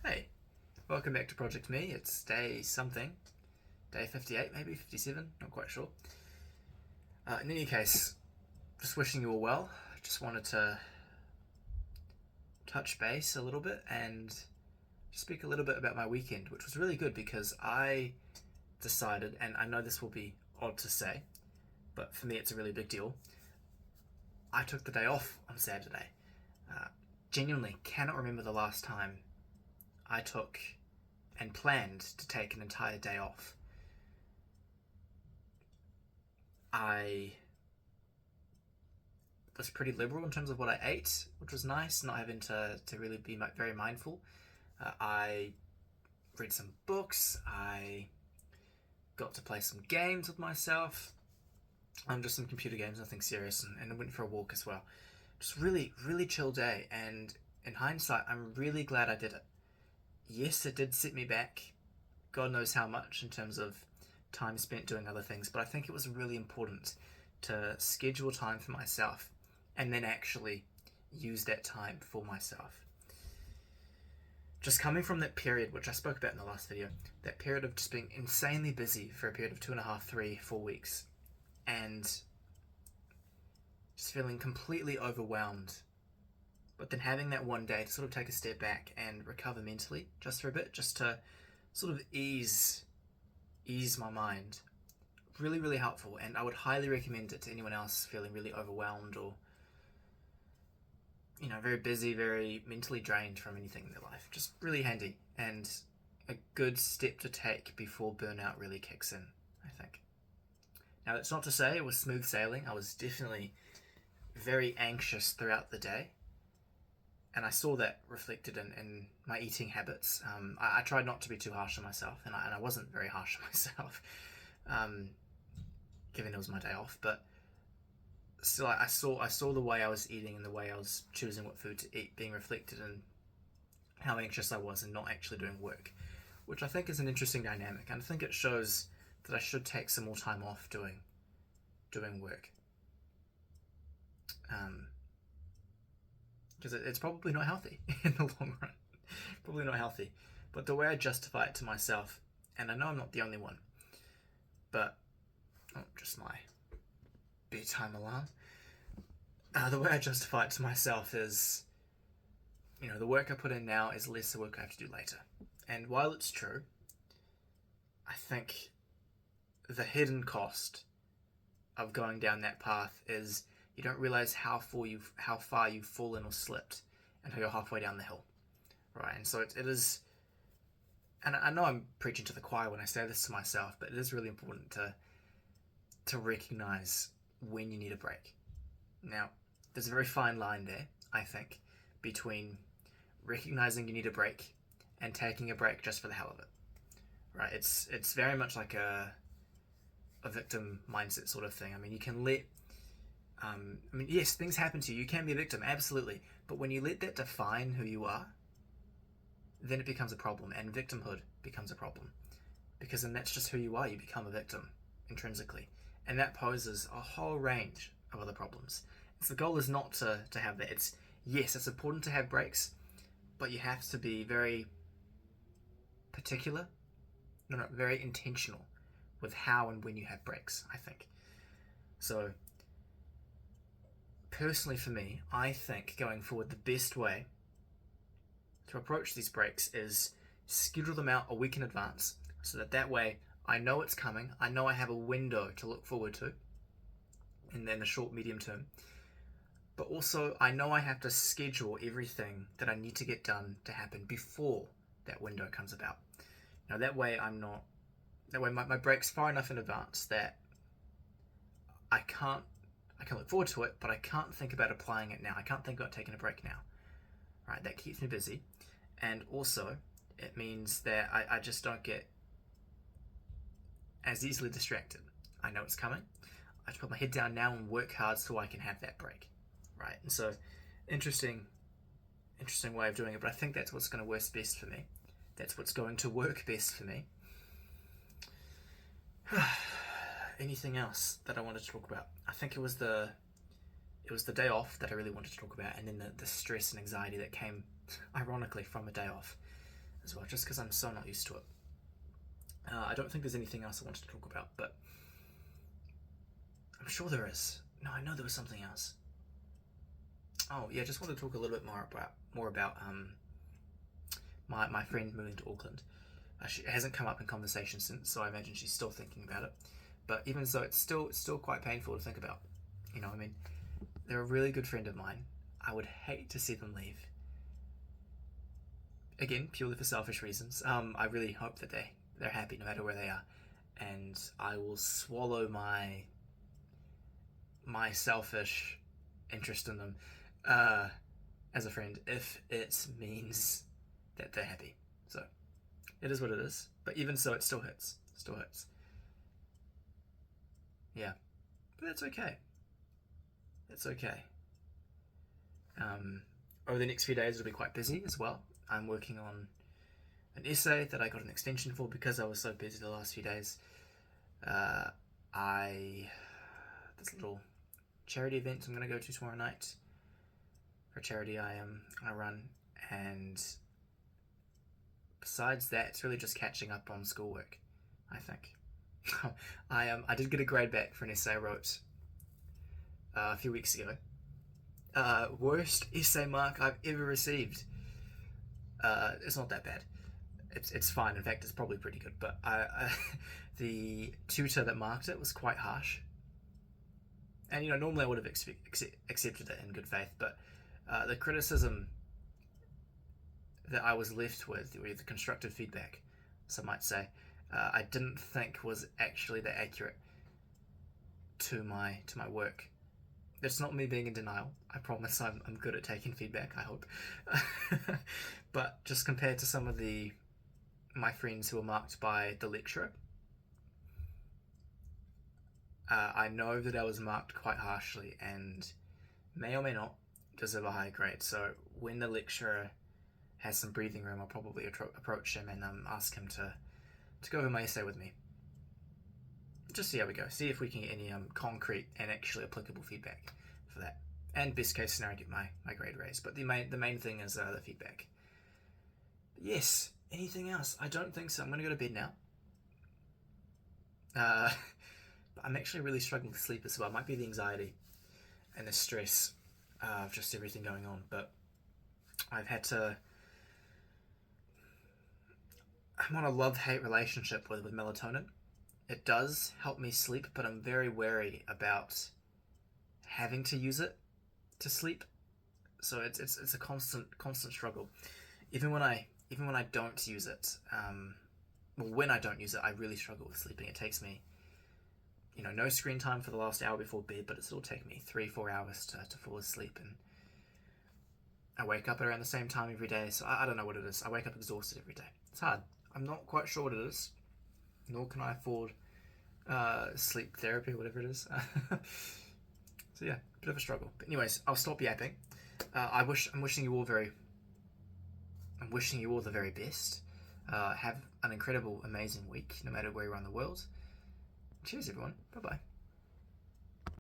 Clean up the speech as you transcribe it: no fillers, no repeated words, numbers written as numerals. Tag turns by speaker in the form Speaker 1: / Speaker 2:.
Speaker 1: Hey, welcome back to Project Me. It's day something, day 58 maybe, 57, not quite sure. In any case, just wishing you all well. Just wanted to touch base a little bit and speak a little bit about my weekend, which was really good because I decided, and I know this will be odd to say, but for me it's a really big deal. I took the day off on Saturday. Uh, Genuinely cannot remember the last time I took and planned to take an entire day off. I was pretty liberal in terms of what I ate, which was nice, not having to really be very mindful. I read some books, I got to play some games with myself, just some computer games, nothing serious, and I went for a walk as well. Just really, really chill day, and in hindsight, I'm really glad I did it. Yes, it did set me back, God knows how much in terms of time spent doing other things, but I think it was really important to schedule time for myself and then actually use that time for myself. Just coming from that period, which I spoke about in the last video, that period of just being insanely busy for a period of 2.5, 3, 4 weeks, and just feeling completely overwhelmed. But then having that one day to sort of take a step back and recover mentally just for a bit, just to sort of ease my mind. Really, really helpful, and I would highly recommend it to anyone else feeling really overwhelmed or very busy, very mentally drained from anything in their life. Just really handy and a good step to take before burnout really kicks in, I think. Now, that's not to say it was smooth sailing. I was definitely very anxious throughout the day, and I saw that reflected in my eating habits. I tried not to be too harsh on myself, and I wasn't very harsh on myself, given it was my day off. But still, I saw the way I was eating and the way I was choosing what food to eat being reflected in how anxious I was and not actually doing work, which I think is an interesting dynamic. And I think it shows that I should take some more time off doing work. Because it's probably not healthy in the long run. Probably not healthy. But the way I justify it to myself, and I know I'm not the only one, but just my bedtime alarm. The way I justify it to myself is, the work I put in now is less the work I have to do later. And while it's true, I think the hidden cost of going down that path is you don't realize how far you've fallen or slipped until you're halfway down the hill, right? And so it is, and I know I'm preaching to the choir when I say this to myself, but it is really important to recognize when you need a break. Now, there's a very fine line there, I think, between recognizing you need a break and taking a break just for the hell of it, right? It's very much like a victim mindset sort of thing. I mean, you can let yes, things happen to you. You can be a victim, absolutely. But when you let that define who you are, then it becomes a problem, and victimhood becomes a problem. Because then that's just who you are. You become a victim, intrinsically. And that poses a whole range of other problems. So the goal is not to have that. Yes, it's important to have breaks, but you have to be very particular, very intentional with how and when you have breaks, I think. So, personally for me, I think going forward the best way to approach these breaks is schedule them out a week in advance so that way I know it's coming, I know I have a window to look forward to in the short, medium term, but also I know I have to schedule everything that I need to get done to happen before that window comes about. Now that way my break's far enough in advance that I can look forward to it, but I can't think about applying it now. I can't think about taking a break now. Right, that keeps me busy, and also it means that I just don't get as easily distracted. I know it's coming. I have to put my head down now and work hard so I can have that break. Right, and so interesting way of doing it, but I think that's what's going to work best for me. That's what's going to work best for me. Anything else that I wanted to talk about? I think it was the day off that I really wanted to talk about, and then the stress and anxiety that came ironically from a day off. as well, just because I'm so not used to it. I don't think there's anything else I wanted to talk about, but I'm sure there is. No, I know there was something else. Oh yeah, just wanted to talk a little bit more about my friend moving to Auckland. She hasn't come up in conversation since, so I imagine she's still thinking about it. But even so, it's still quite painful to think about. You know, I mean, they're a really good friend of mine. I would hate to see them leave. Again, purely for selfish reasons. I really hope that they're happy no matter where they are, and I will swallow my selfish interest in them as a friend if it means that they're happy. So it is what it is. But even so, it still hurts. Still hurts. Yeah, but that's okay. It's okay. Over the next few days, it'll be quite busy as well. I'm working on an essay that I got an extension for because I was so busy the last few days. There's a little charity event I'm going to go to tomorrow night for a charity I run, and besides that, it's really just catching up on schoolwork, I think. I did get a grade back for an essay I wrote a few weeks ago. Worst essay mark I've ever received. It's not that bad. It's fine. In fact, it's probably pretty good. But the tutor that marked it was quite harsh. And normally I would have accepted it in good faith, but the criticism that I was left with, or the constructive feedback, some might say, I didn't think was actually that accurate to my work. It's not me being in denial. I promise I'm good at taking feedback, I hope. But just compared to some of my friends who were marked by the lecturer, I know that I was marked quite harshly and may or may not deserve a higher grade. So when the lecturer has some breathing room, I'll probably approach him and ask him to go over my essay with me. Just see how we go. See if we can get any concrete and actually applicable feedback for that. And best case scenario, get my grade raised. But the main thing is the feedback. Yes. Anything else? I don't think so. I'm going to go to bed now. But I'm actually really struggling to sleep as well. It might be the anxiety and the stress of just everything going on. But I'm on a love-hate relationship with melatonin. It does help me sleep, but I'm very wary about having to use it to sleep. So it's a constant struggle. Even when I don't use it, when I don't use it, I really struggle with sleeping. It takes me, no screen time for the last hour before bed, but it'll take me 3-4 hours to fall asleep, and I wake up at around the same time every day. So I don't know what it is. I wake up exhausted every day. It's hard. I'm not quite sure what it is, nor can I afford sleep therapy, whatever it is. So yeah, bit of a struggle. But anyways, I'll stop yapping. I'm wishing you all the very best. Have an incredible, amazing week, no matter where you're in the world. Cheers, everyone. Bye bye.